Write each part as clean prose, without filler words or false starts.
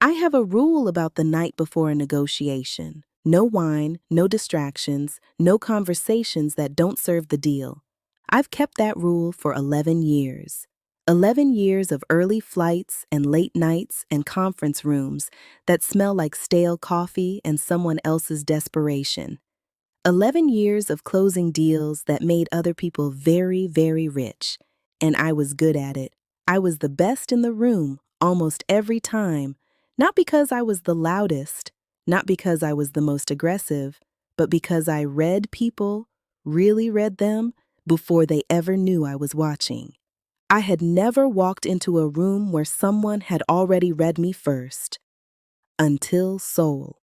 I have a rule about the night before a negotiation. No wine, no distractions, no conversations that don't serve the deal. I've kept that rule for 11 years. 11 years of early flights and late nights and conference rooms that smell like stale coffee and someone else's desperation. 11 years of closing deals that made other people very, very rich. And I was good at it. I was the best in the room almost every time. Not because I was the loudest, not because I was the most aggressive, but because I read people, really read them, before they ever knew I was watching. I had never walked into a room where someone had already read me first. Until Seoul.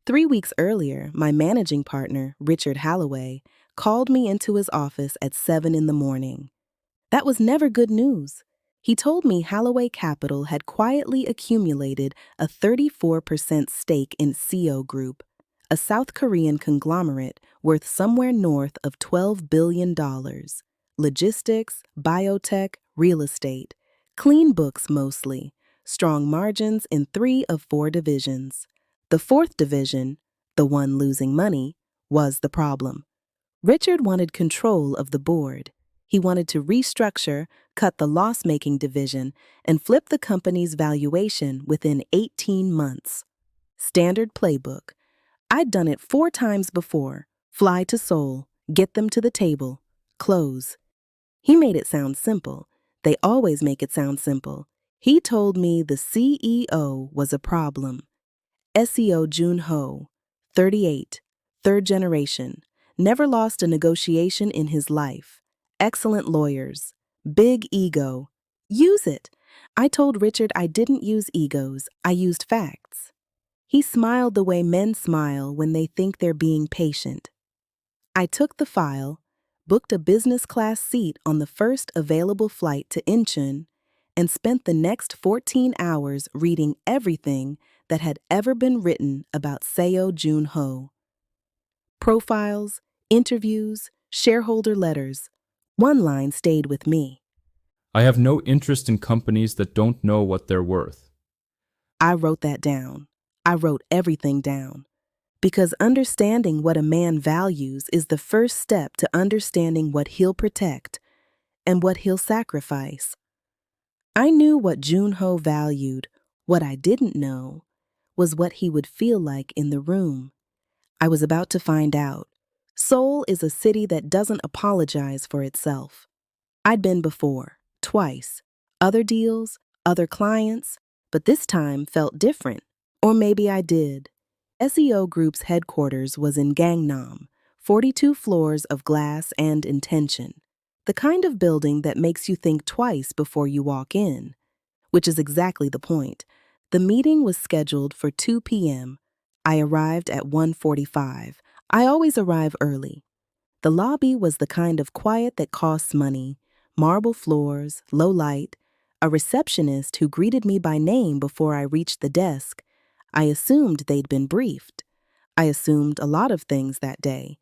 3 weeks earlier, my managing partner, Richard Halloway, called me into his office at 7 in the morning. That was never good news. He told me Halloway Capital had quietly accumulated a 34% stake in Seoul Group, a South Korean conglomerate worth somewhere north of $12 billion. Logistics, biotech, real estate. Clean books mostly. Strong margins in 3 of 4 divisions. The 4th division, the one losing money, was the problem. Richard wanted control of the board. He wanted to restructure, cut the loss-making division, and flip the company's valuation within 18 months. Standard playbook. I'd done it 4 times before. Fly to Seoul, get them to the table, close. He made it sound simple. They always make it sound simple. He told me the CEO was a problem. Seo Jun-ho, 38, third generation, never lost a negotiation in his life. Excellent lawyers. Big ego. Use it. I told Richard I didn't use egos, I used facts. He smiled the way men smile when they think they're being patient. I took the file, booked a business class seat on the first available flight to Incheon, and spent the next 14 hours reading everything that had ever been written about Seo Jun-ho. Profiles, interviews, shareholder letters. One line stayed with me. I have no interest in companies that don't know what they're worth. I wrote that down. I wrote everything down. Because understanding what a man values is the first step to understanding what he'll protect and what he'll sacrifice. I knew what Jun-ho valued. What I didn't know was what he would feel like in the room. I was about to find out. Seoul is a city that doesn't apologize for itself. I'd been before, twice. Other deals, other clients, but this time felt different. Or maybe I did. SEO Group's headquarters was in Gangnam, 42 floors of glass and intention. The kind of building that makes you think twice before you walk in. Which is exactly the point. The meeting was scheduled for 2 p.m. I arrived at 1:45. I always arrive early. The lobby was the kind of quiet that costs money. Marble floors, low light, a receptionist who greeted me by name before I reached the desk. I assumed they'd been briefed. I assumed a lot of things that day.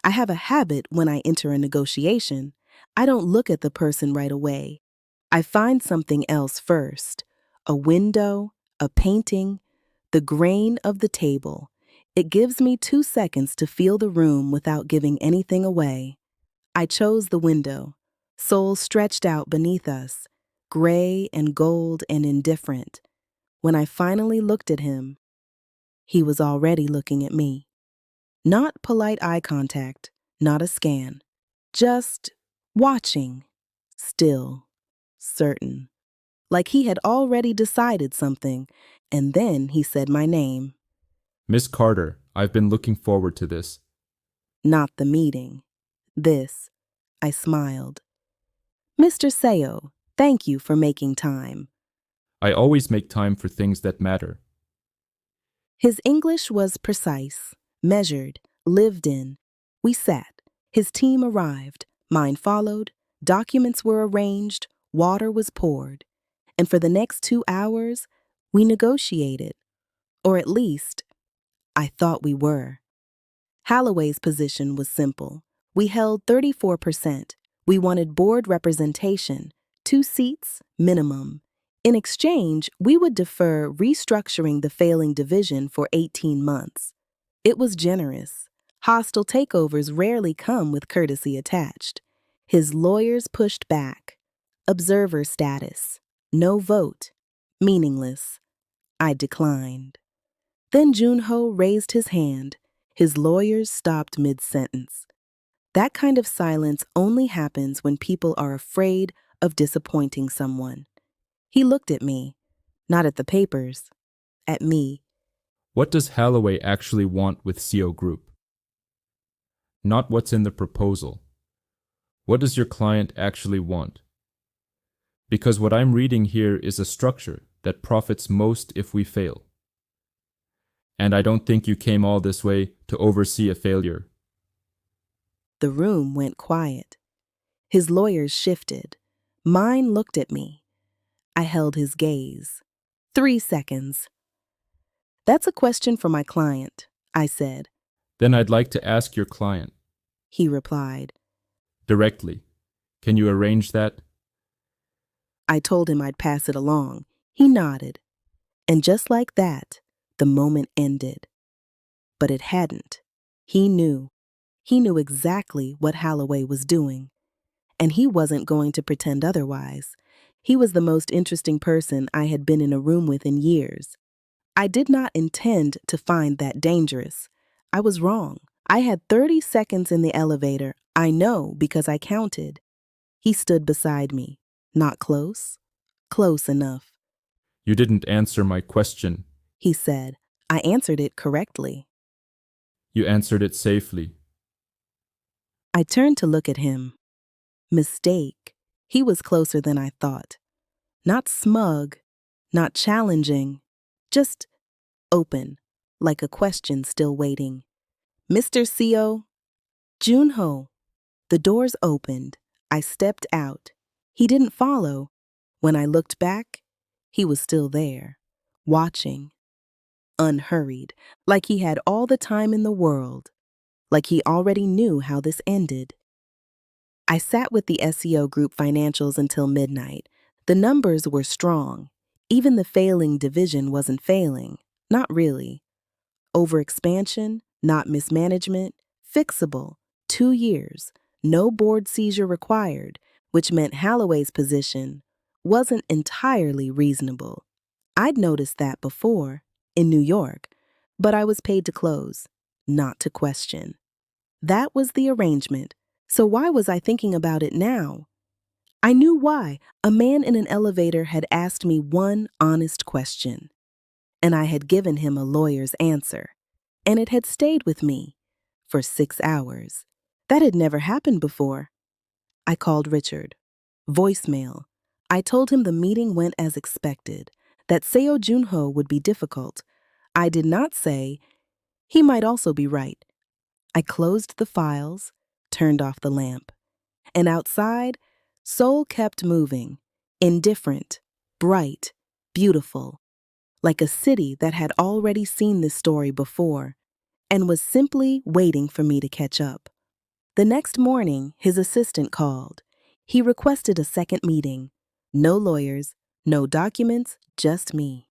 I have a habit when I enter a negotiation. I don't look at the person right away. I find something else first. A window, a painting, the grain of the table. It gives me 2 seconds to feel the room without giving anything away. I chose the window. Seoul stretched out beneath us, gray and gold and indifferent. When I finally looked at him, he was already looking at me. Not polite eye contact, not a scan. Just watching, still, certain. Like he had already decided something, and then he said my name. Miss Carter, I've been looking forward to this. Not the meeting. This. I smiled. Mr. Seo, thank you for making time. I always make time for things that matter. His English was precise, measured, lived in. We sat. His team arrived. Mine followed. Documents were arranged. Water was poured. And for the next 2 hours, we negotiated. Or at least, I thought we were. Halloway's position was simple. We held 34%. We wanted board representation, 2 seats, minimum. In exchange, we would defer restructuring the failing division for 18 months. It was generous. Hostile takeovers rarely come with courtesy attached. His lawyers pushed back. Observer status. No vote. Meaningless. I declined. Then Junho raised his hand. His lawyers stopped mid-sentence. That kind of silence only happens when people are afraid of disappointing someone. He looked at me, not at the papers, at me. What does Holloway actually want with CO Group? Not what's in the proposal. What does your client actually want? Because what I'm reading here is a structure that profits most if we fail. And I don't think you came all this way to oversee a failure. The room went quiet. His lawyers shifted. Mine looked at me. I held his gaze. 3 seconds. That's a question for my client, I said. Then I'd like to ask your client. He replied. Directly. Can you arrange that? I told him I'd pass it along. He nodded. And just like that, the moment ended. But it hadn't. He knew. He knew exactly what Holloway was doing. And he wasn't going to pretend otherwise. He was the most interesting person I had been in a room with in years. I did not intend to find that dangerous. I was wrong. I had 30 seconds in the elevator. I know because I counted. He stood beside me. Not close. Close enough. You didn't answer my question. He said. I answered it correctly. You answered it safely. I turned to look at him. Mistake. He was closer than I thought. Not smug, not challenging, just open, like a question still waiting. Mr. CO? Junho. The doors opened. I stepped out. He didn't follow. When I looked back, he was still there, watching, unhurried, like he had all the time in the world, like he already knew how this ended. I sat with the SEO Group financials until midnight. The numbers were strong. Even the failing division wasn't failing. Not really. Overexpansion, not mismanagement, fixable, 2 years, no board seizure required, which meant Holloway's position wasn't entirely reasonable. I'd noticed that before, in New York, but I was paid to close, not to question. That was the arrangement. So why was I thinking about it now? I knew why. A man in an elevator had asked me one honest question, and I had given him a lawyer's answer, and it had stayed with me for 6 hours. That had never happened before. I called Richard. Voicemail. I told him the meeting went as expected, that Seo Junho would be difficult. I did not say he might also be right. I closed the files, turned off the lamp. And outside, Seoul kept moving, indifferent, bright, beautiful, like a city that had already seen this story before and was simply waiting for me to catch up. The next morning, his assistant called. He requested a second meeting. No lawyers, no documents, just me.